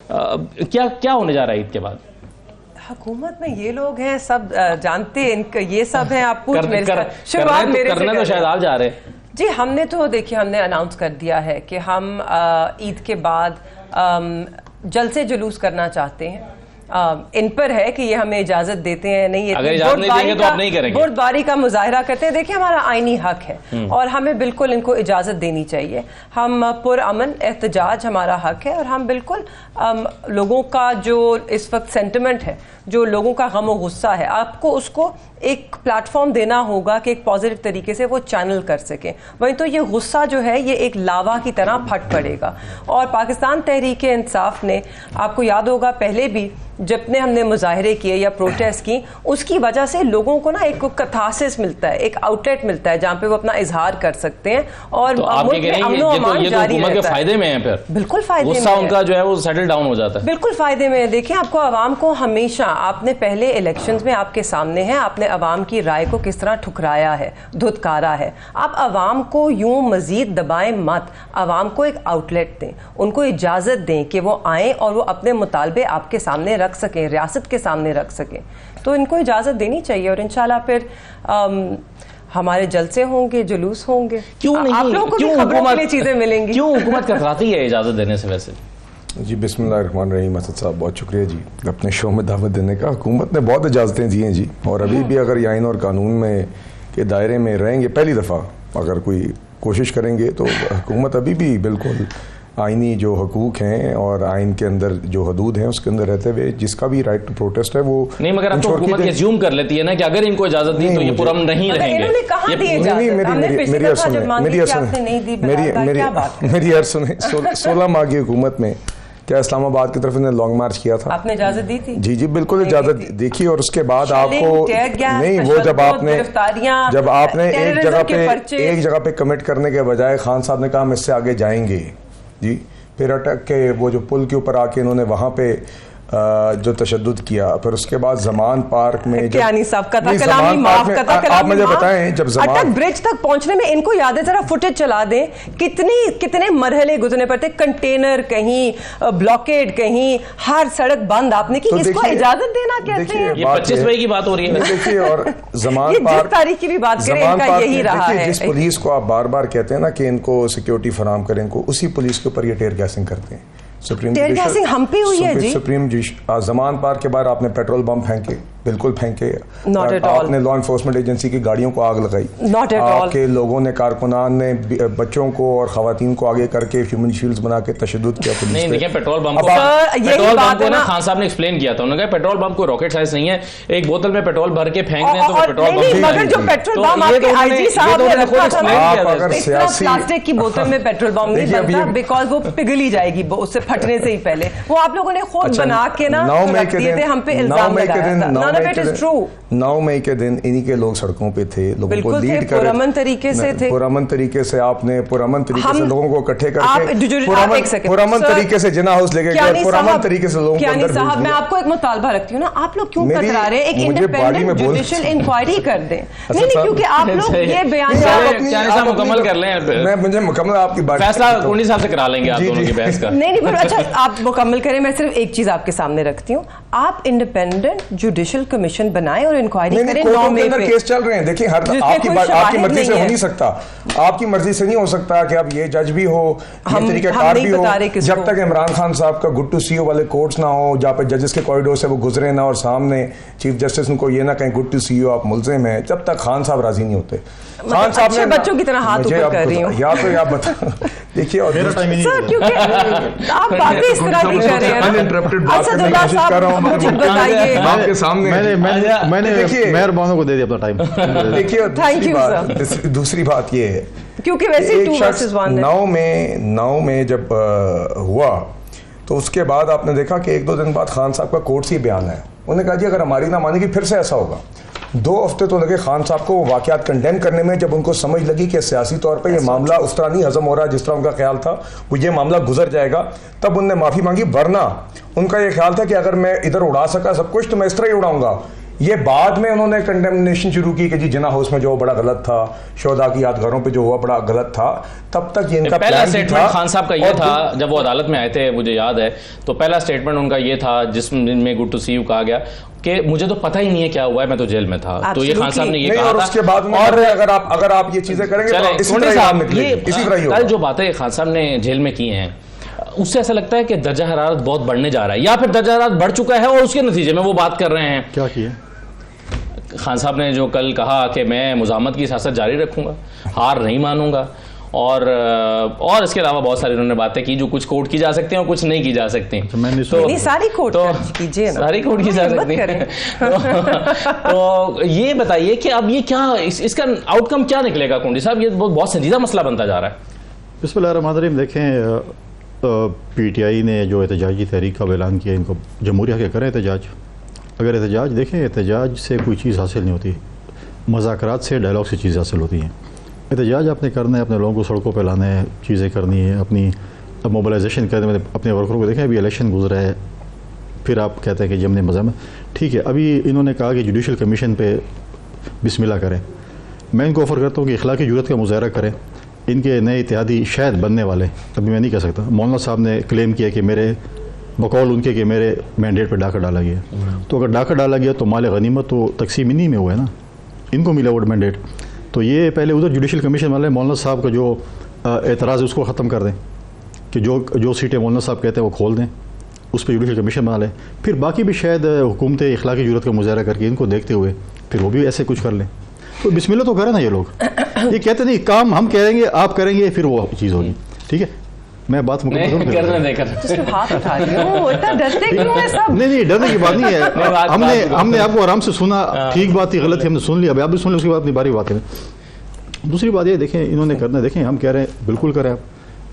کیا ہونے جا رہا ہے عید کے بعد؟ حکومت میں یہ لوگ ہیں، سب جانتے ہیں، یہ سب ہیں. آپ پوچھ میرے شروعات میرے سے کرنے تو شاید آپ جا رہے ہیں. جی ہم نے تو دیکھیے ہم نے اناؤنس کر دیا ہے کہ ہم عید کے بعد جلسے جلوس کرنا چاہتے ہیں. ان پر ہے کہ یہ ہمیں اجازت دیتے ہیں نہیں. اگر اجازت نہیں دیں گے تو آپ نہیں کریں گے. بردباری کا مظاہرہ کرتے ہیں. دیکھیں ہمارا آئینی حق ہے اور ہمیں بالکل ان کو اجازت دینی چاہیے. ہم پرامن احتجاج ہمارا حق ہے اور ہم بالکل لوگوں کا جو اس وقت سینٹیمنٹ ہے، جو لوگوں کا غم و غصہ ہے، آپ کو اس کو ایک پلیٹ فارم دینا ہوگا کہ ایک پازیٹیو طریقے سے وہ چینل کر سکیں. وہیں تو یہ غصہ جو ہے یہ ایک لاوا کی طرح پھٹ پڑے گا. اور پاکستان تحریک انصاف نے، آپ کو یاد ہوگا پہلے بھی جتنے ہم نے مظاہرے کیے یا پروٹیسٹ کی، اس کی وجہ سے لوگوں کو نا ایک کتھارسس ملتا ہے، ایک آؤٹ لیٹ ملتا ہے جہاں پہ وہ اپنا اظہار کر سکتے ہیں اور ملک میں امن و امان جاری رہتا ہے. فائدے میں ہیں، پھر بالکل فائدے میں غصہ ان کا جو ہے وہ سیٹل ڈاؤن ہو جاتا ہے. بالکل فائدے میں. دیکھیں آپ کو عوام کو ہمیشہ، آپ نے پہلے الیکشنز میں آپ کے سامنے ہیں، آپ نے عوام کی رائے کو کس طرح ٹھکرایا ہے، دھتکارا ہے. آپ عوام کو یوں مزید دبائیں مت، عوام کو ایک آؤٹ لیٹ دیں، ان کو اجازت دیں کہ وہ آئیں اور وہ اپنے مطالبے آپ کے سامنے رکھ سکیں، ریاست کے سامنے رکھ سکیں. تو ان کو اجازت دینی چاہیے اور انشاءاللہ پھر ہمارے جلسے ہوں گے، جلوس ہوں گے. کیوں نہیں؟ آپ لوگوں کو بھی خبروں کے لیے چیزیں ملیں گی. کیوں حکومت کتراتی ہے اجازت دینے سے؟ ویسے جی بسم اللہ الرحمن الرحیم. اسد صاحب بہت شکریہ جی اپنے شو میں دعوت دینے کا. حکومت نے بہت اجازتیں دی ہیں جی، اور ابھی بھی اگر یہ آئین اور قانون میں کے دائرے میں رہیں گے، پہلی دفعہ اگر کوئی کوشش کریں گے تو حکومت ابھی بھی بالکل آئینی جو حقوق ہیں اور آئین کے اندر جو حدود ہیں اس کے اندر رہتے ہوئے جس کا بھی رائٹ ٹو پروٹیسٹ ہے وہ نہیں. مگر اب تو حکومت یہ زیوم کر لیتی ہے نا کہ اگر ان کو اجازت دی تو یہ پرامن نہیں رہیں گے. میری عرض سنیں. 16 ماہ کی حکومت میں کیا اسلام آباد کی طرف انہیں لانگ مارچ کیا تھا؟ آپ نے اجازت دی تھی؟ جی جی بالکل اجازت دیکھی. اور اس کے بعد آپ کو نہیں، وہ جب آپ نے ایک جگہ پہ کمٹ کرنے کے بجائے خان صاحب نے کہا ہم اس سے آگے جائیں گے جی، پھر اٹک کے وہ جو پل کے اوپر آ کے انہوں نے وہاں پہ جو تشدد کیا، پھر اس کے بعد زمان پارک میں آپ مجھے بتائیں جب زمان برج تک پہنچنے میں ان کو یاد ہے، ذرا فوٹیج چلا دیں کتنے مرحلے گزرنے پڑتے، کنٹینر کہیں، بلاکیڈ کہیں، ہر سڑک بند آپ نے کی. اس کو اجازت دینا کہتے ہیں؟ یہ 25 مئی کی بات ہو رہی ہے. دیکھیے اور زمان پارک تاریخ کی بھی بات کریں، ان کا یہی رہا ہے. جس پولیس کو آپ بار بار کہتے ہیں نا کہ ان کو سیکیورٹی فراہم کریں، کو اسی پولیس کے اوپر یہ ٹیئر گیسنگ کرتے ہیں. ٹیئر گیسنگ ہم پہ ہوئی ہے جی. سپریم زمان پارک کے بعد آپ نے پیٹرول بم پھینکے، بالکل پھینکے. آپ نے لا انفورسمنٹ ایجنسی کی گاڑیوں کو آگ لگائی. آپ کے لوگوں نے، کارکنان نے بچوں کو اور خواتین کو آگے کر کے ہیومن شیلڈز بنا کے تشدد کیا. نہیں دیکھیں پیٹرول بم کو نا خان صاحب نے ایکسپلین کیا تھا، انہوں نے کہا پیٹرول بم کوئی راکٹ سائز نہیں ہے، ایک بوتل میں پیٹرول بھر کے پھینک دیں تو پیٹرول بم. مگر جو پیٹرول بم آپ کے آئی جی صاحب نے رکھا تھا، اس طرح پلاسٹک کی بوتل میں پیٹرول بم نہیں بنتا، بیکاز وہ پگھل ہی جائے گی اس سے پھٹنے سے ہی پہلے. وہ آپ لوگوں نے خود بنا کے نا رکھ دیے تھے، ہم پہ الزام لگایا تھا. None of it is true. 9 مئی کے دن انہی کے لوگ سڑکوں پہ تھے، لوگوں کو لیڈ کر پرامن طریقے سے تھے. پرامن طریقے سے آپ نے پرامن طریقے سے لوگوں کو اکٹھے کر کے پرامن طریقے سے جنا ہاؤس لے کے گئے، پرامن طریقے سے لوگوں کو اندر بھیج دیا. میں آپ کو ایک مطالبہ رکھتی ہوں نا، آپ لوگ کیوں کترا رہے ہیں؟ ایک انڈیپینڈنٹ جوڈیشل انکوائری کر دیں. نہیں کیونکہ آپ لوگ یہ بیان مکمل کر لیں. میں مجھے مکمل آپ کی بات فیصلہ 19 صاحب سے کرا لیں گے آپ دونوں کی بحث کا. نہیں اچھا آپ مکمل کریں. میں صرف ایک چیز آپ کے سامنے رکھتی ہوں، آپ انڈیپینڈنٹ جوڈیشل کمیشن بنائیں اور انکوائری کریں. 9 مئی پہ کیس چل رہے ہیں. دیکھیں آپ کی مرضی سے ہو نہیں سکتا، آپ کی مرضی سے نہیں ہو سکتا کہ اب یہ جج بھی ہو، یہ طریقہ کار بھی ہو، جب تک عمران خان صاحب کا گڈ ٹو سی یو والے کورٹس نہ ہو جہاں پہ ججز کے کوریڈور سے وہ گزرے نہ اور سامنے چیف جسٹس ان کو یہ نہ کہیں گڈ ٹو سی یو آپ ملزم ہیں، جب تک خان صاحب راضی نہیں ہوتے. خان صاحب نے بچوں کی طرح ہاتھ اوپر کر رہی ہوں یا تو یا بتا دیکھیے. اور آپ باتیں اس طرح نہیں کر رہے ہیں. اسد اللہ صاحب مجھے بتائیے آپ کے سامنے میں نے مہربانوں کو دے دیا اپنا ٹائم. دیکھیے دوسری بات یہ ہے کیونکہ ویسے 2 versus 1 9 میں جب ہوا تو اس کے بعد آپ نے دیکھا کہ 1-2 دن بعد خان صاحب کا کورٹ سے بیان ہے. انہوں نے کہا جی اگر ہماری نہ مانے گی پھر سے ایسا ہوگا. 2 ہفتے تو لگے خان صاحب کو واقعات کنڈیم کرنے میں. جب ان کو سمجھ لگی کہ سیاسی طور پہ یہ معاملہ اس طرح نہیں ہضم ہو رہا جس طرح ان کا خیال تھا، وہ یہ معاملہ گزر جائے گا، تب انہوں نے معافی مانگی. ورنہ ان کا یہ خیال تھا کہ اگر میں ادھر اڑا سکا سب کچھ تو میں اس طرح ہی اڑاؤں گا. یہ بعد میں انہوں نے کنڈیمنیشن شروع کی کہ جی جنا ہاؤس میں جو بڑا غلط تھا، شہداء کی یادگاروں پہ جو ہوا بڑا غلط تھا. تب تک یہ ان کا پہلا سٹیٹمنٹ خان صاحب کا یہ تھا جب وہ عدالت میں آئے تھے، مجھے یاد ہے، تو پہلا سٹیٹمنٹ ان کا یہ تھا جس میں گڈ ٹو سی یو کہا گیا کہ مجھے تو پتہ ہی نہیں ہے کیا ہوا ہے، میں تو جیل میں تھا. تو یہ خان صاحب نے یہ کہا تھا. اور اس کے بعد میں اگر آپ یہ چیزیں کریں گے تو اسی طرح ہی کل جو باتیں خان صاحب نے جیل میں کی ہیں اس سے ایسا لگتا ہے کہ درجہ حرارت بہت بڑھنے جا رہا ہے، یا پھر درجہ حرارت بڑھ چکا ہے اور اس کے نتیجے میں وہ بات کر رہے ہیں. کیا کیا خان صاحب نے جو کل کہا کہ میں مزاحمت کی سیاست جاری رکھوں گا، ہار نہیں مانوں گا، اور اس کے علاوہ بہت ساری انہوں نے باتیں کی جو کچھ کوٹ کی جا سکتی ہیں اور کچھ نہیں کی جا سکتی. ساری کوٹ کیجیے، ساری کوٹ کی جا سکتی ہیں. تو یہ بتائیے کہ اب یہ کیا، اس کا آؤٹ کم کیا نکلے گا کنڈی صاحب؟ یہ بہت سنجیدہ مسئلہ بنتا جا رہا ہے. بسم اللہ الرحمن الرحیم. دیکھیں پی ٹی آئی نے جو احتجاجی تحریک کا اعلان کیا، ان کو جمہوریہ کے کریں احتجاج. اگر احتجاج دیکھیں، احتجاج سے کوئی چیز حاصل نہیں ہوتی، مذاکرات سے، ڈائلاگ سے چیز حاصل ہوتی ہیں. احتجاج آپ نے کرنا ہے، اپنے لوگوں کو سڑکوں پہ لانا ہے، چیزیں کرنی ہے، اپنی موبلائزیشن کرنے میں اپنے ورکروں کو. دیکھیں ابھی الیکشن گزرا ہے، پھر آپ کہتے ہیں کہ جب نے مزاحمت، ٹھیک ہے. ابھی انہوں نے کہا کہ جوڈیشل کمیشن پہ بسم اللہ کریں. میں ان کو آفر کرتا ہوں کہ اخلاقی جرات کا مظاہرہ کریں. ان کے نئے اتحادی شاید بننے والے، ابھی میں نہیں کہہ سکتا. مولانا صاحب نے کلیم کیا کہ میرے بقول ان کے کہ میرے مینڈیٹ پہ ڈاکہ ڈالا گیا. تو اگر ڈاکہ ڈالا گیا تو مال غنیمت تو تقسیم انہی میں ہوا ہے نا، ان کو ملا وہ مینڈیٹ. تو یہ پہلے ادھر جوڈیشل کمیشن والے مولانا صاحب کا جو اعتراض ہے اس کو ختم کر دیں کہ جو سیٹیں مولانا صاحب کہتے ہیں وہ کھول دیں، اس پہ جوڈیشل کمیشن بنا لیں. پھر باقی بھی شاید حکومت اخلاقی جرات کا مظاہرہ کر کے ان کو دیکھتے ہوئے پھر وہ بھی ایسے کچھ کر لیں. تو بسم اللہ تو کریں نا. یہ لوگ یہ کہتے نہیں کام ہم کریں گے، آپ کریں گے، پھر وہ چیز ہوگی. ٹھیک ہے، میں بات مکمل نہیں نہیں، ڈرنے کی بات نہیں ہے. ہم نے آپ کو آرام سے سنا، ٹھیک بات تھی، غلط تھی، ہم نے سن لیا. اب آپ بھی سن لیں، اس کے بعد اپنی باری بات کریں. دوسری بات یہ دیکھیں انہوں نے کرنا ہے، دیکھیں ہم کہہ رہے ہیں بالکل کریں.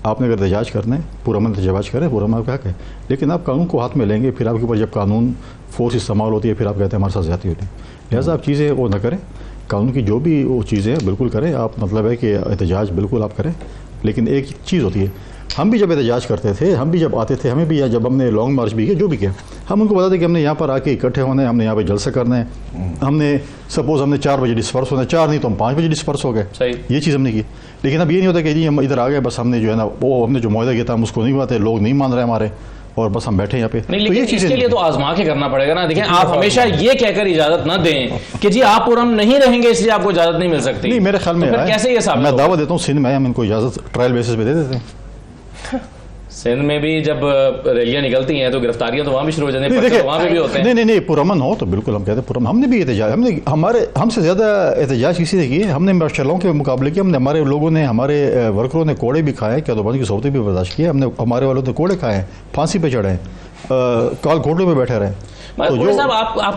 آپ نے اگر احتجاج کرنا ہے پرامن احتجاج کریں، پرامن کا حق ہے. لیکن آپ قانون کو ہاتھ میں لیں گے، پھر آپ کے اوپر جب قانون فورس استعمال ہوتی ہے پھر آپ کہتے ہیں ہمارے ساتھ زیادتی ہوتی ہے. لہٰذا آپ چیزیں وہ نہ کریں، قانون کی جو بھی وہ چیزیں ہیں بالکل کریں. آپ مطلب ہے کہ احتجاج بالکل آپ کریں. لیکن ایک چیز ہوتی ہے، ہم بھی جب احتجاج کرتے تھے، ہم بھی جب آتے تھے، ہمیں بھی جب ہم نے لانگ مارچ بھی کیا، جو بھی کیا، ہم ان کو بتاتے کہ ہم نے یہاں پر آ کے اکٹھے ہونا ہے، ہم نے یہاں پہ جلسہ کرنا ہے. ہم نے سپوز ہم نے 4 بجے ڈسپرس ہونا ہے، 4 نہیں تو ہم 5 بجے ڈسپرس ہو گئے. یہ چیز ہم نے کی. لیکن اب یہ نہیں ہوتا کہ جی ہم ادھر آ گئے، بس ہم نے جو ہے نا وہ ہم نے جو معاہدہ کیا تھا ہم اس کو نہیں بناتے، لوگ نہیں مان رہے ہمارے، اور بس ہم بیٹھے یہاں پہ. نہیں، لیکن اس کے لیے تو آزما کے کرنا پڑے گا نا. دیکھیں آپ ہمیشہ یہ کہہ کر اجازت نہ دیں کہ جی آپ پرامن نہیں رہیں گے اس لیے آپ کو اجازت نہیں مل سکتی. نہیں، میرے خیال میں کیسے یہ ثابت؟ میں دعوت دیتا ہوں سندھ میں ہم ان کو اجازت ٹرائل بیسس پہ دے دیتے ہیں. سندھ میں بھی جب ریلیاں نکلتی ہیں تو گرفتاریاں تو وہاں بھی شروع ہو جاتی ہیں، وہاں پہ بھی ہوتے ہیں. نہیں پرامن ہو تو بالکل ہم کہتے ہیں پرامن. ہم نے بھی احتجاج، ہم سے زیادہ احتجاج کسی نے کیے. ہم نے ماشاءاللہ کے مقابلے کیا. ہم نے ہمارے لوگوں نے، ہمارے ورکروں نے کوڑے بھی کھائے، کیا دوبانی کی صحبتیں بھی برداشت کی. ہم نے ہمارے والوں نے کوڑے کھائے ہیں، پھانسی پہ چڑھے ہیں، کال گھوٹے پہ بیٹھے رہے. صاحب آپ